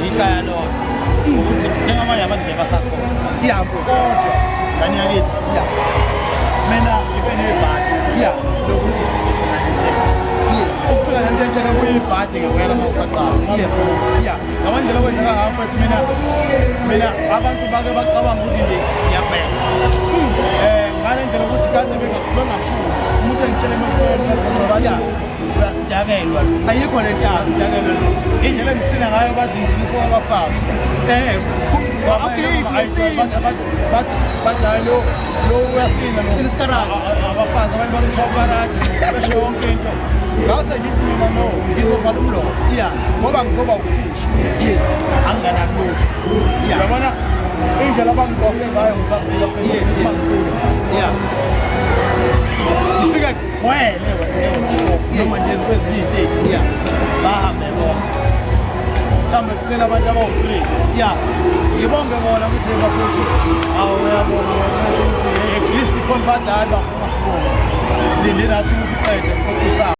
ikhaya lona ukuthi njengamanye abantu bebasakhona kodwa ngani yakithi mina ngibe nebhadi lokuthi ngifuna nento ufika nento entsha lokuyibhadi ngempela mawusaqala ngabandlela kwenzeka ngayo futhi mina abantu bake bacabanga ukuthi nje ngiyabheka ngale ndlela ukuthi kade bengakhuluma kakhulu umuntu engitshele emkhona uyasijakelwa ayikho le nto asijakelwa lo indlela engisina ngayo bathi ngisinisa abafazi bathi hayi lo uyasina abafazi abantu bakushokarati besho yonke into ngase ngithi mina no ngizovala umlomo ngoba ngizoba uthisha anginganalutho yabona indlela abangidose ngayo ngisafika phezulu ngifika kugcwele noma nje kwezinye iy'teki bahambe bona mhlawumbe kusele abantu abawu-3 ngibonge bona ukuthi bafethu uyabonga ukuthi at least ikhona bathi hayi bafuna sibonge silinde nathi ukuthi uqede siqoqisana